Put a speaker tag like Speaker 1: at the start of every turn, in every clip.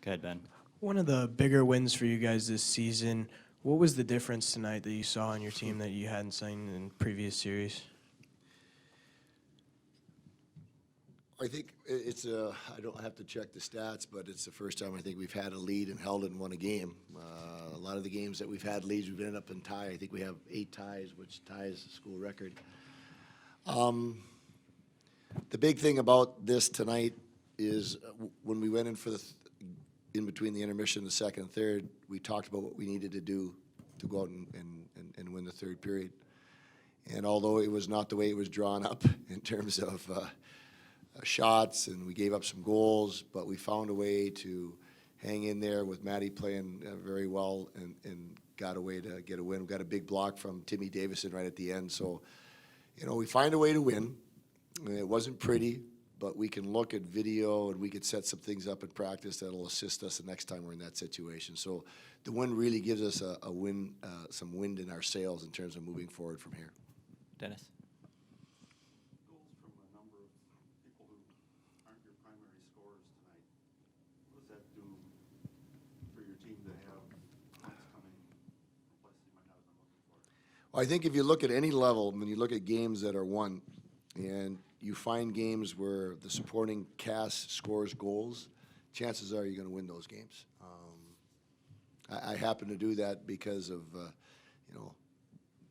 Speaker 1: Go ahead, Ben.
Speaker 2: One of the bigger wins for you guys this season, what was the difference tonight that you saw on your team that you hadn't seen in previous series?
Speaker 3: I think it's I don't have to check the stats, but it's the first time I think we've had a lead and held it and won a game. A lot of the games that we've had leads, we've ended up in tie. I think we have 8 ties, which ties the school record. The big thing about this tonight is when we went in for in between the intermission, the second and third, we talked about what we needed to do to go out and win the third period. And although it was not the way it was drawn up in terms of shots, and we gave up some goals, but we found a way to hang in there with Maddie playing very well and got a way to get a win. We got a big block from Timmy Davison right at the end. So, you know, we find a way to win. It wasn't pretty, but we can look at video and we could set some things up in practice that'll assist us the next time we're in that situation. So the win really gives us a win, some wind in our sails in terms of moving forward from here.
Speaker 1: Dennis.
Speaker 4: Goals from a number of people who aren't your primary scorers tonight. What does that do for your team to have points coming from places you might not have been looking for?
Speaker 3: Well, I think if you look at any level, when you look at games that are won, and you find games where the supporting cast scores goals, chances are you're going to win those games. I happen to do that because of, you know,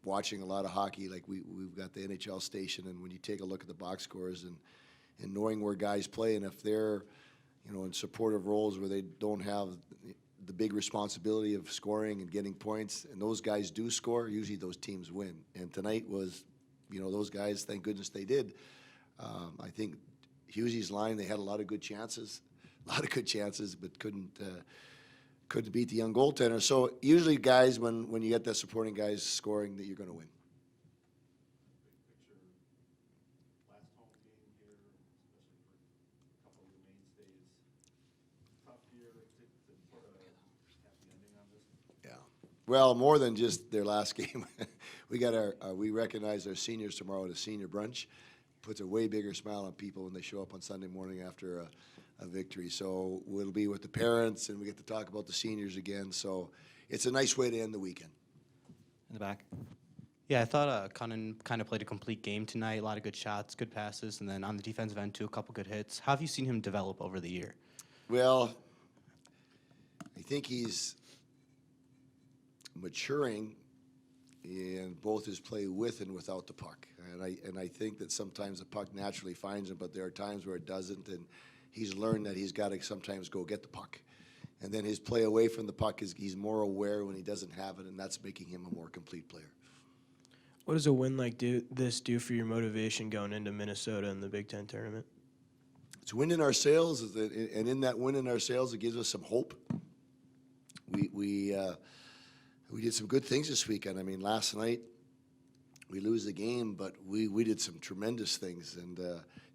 Speaker 3: watching a lot of hockey. Like we've got the NHL station, and when you take a look at the box scores and knowing where guys play, and if they're, you know, in supportive roles where they don't have the big responsibility of scoring and getting points, and those guys do score, usually those teams win. And tonight was, you know, those guys, thank goodness they did. I think Hughesy's line, they had a lot of good chances, but couldn't beat the young goaltender. So usually guys, when you get that supporting guys scoring, that you're going to win.
Speaker 4: Big picture, last home game here, especially for a couple of your mainstays. Tough year to put a happy ending on this.
Speaker 3: Yeah. Well, more than just their last game. We got we recognize our seniors tomorrow at a senior brunch. Puts a way bigger smile on people when they show up on Sunday morning after a victory. So we'll be with the parents, and we get to talk about the seniors again. So it's a nice way to end the weekend.
Speaker 1: In the back.
Speaker 5: Yeah, I thought Cunnin kind of played a complete game tonight. A lot of good shots, good passes, and then on the defensive end too, a couple good hits. How have you seen him develop over the year?
Speaker 3: Well, I think he's maturing in both his play with and without the puck. And I think that sometimes the puck naturally finds him, but there are times where it doesn't, and he's learned that he's got to sometimes go get the puck. And then his play away from the puck he's more aware when he doesn't have it, and that's making him a more complete player.
Speaker 2: What does a win like this do for your motivation going into Minnesota in the Big Ten tournament?
Speaker 3: It's wind in our sails, and in that wind in our sails, it gives us some hope. We did some good things this weekend. I mean, last night we lose the game, but we did some tremendous things and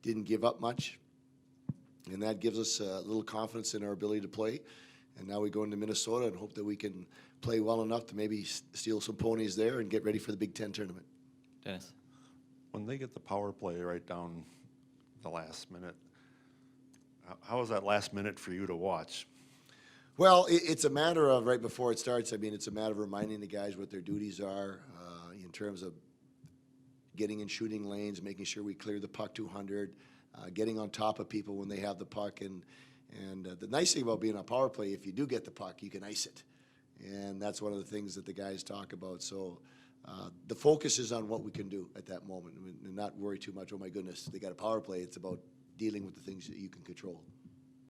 Speaker 3: didn't give up much. And that gives us a little confidence in our ability to play. And now we go into Minnesota and hope that we can play well enough to maybe steal some ponies there and get ready for the Big Ten tournament.
Speaker 1: Dennis.
Speaker 4: When they get the power play right down the last minute, how is that last minute for you to watch?
Speaker 3: Well, it's a matter of right before it starts. I mean, it's a matter of reminding the guys what their duties are in terms of getting in shooting lanes, making sure we clear the puck 200, getting on top of people when they have the puck. And the nice thing about being on power play, if you do get the puck, you can ice it. And that's one of the things that the guys talk about. So the focus is on what we can do at that moment and not worry too much, oh my goodness, they got a power play. It's about dealing with the things that you can control.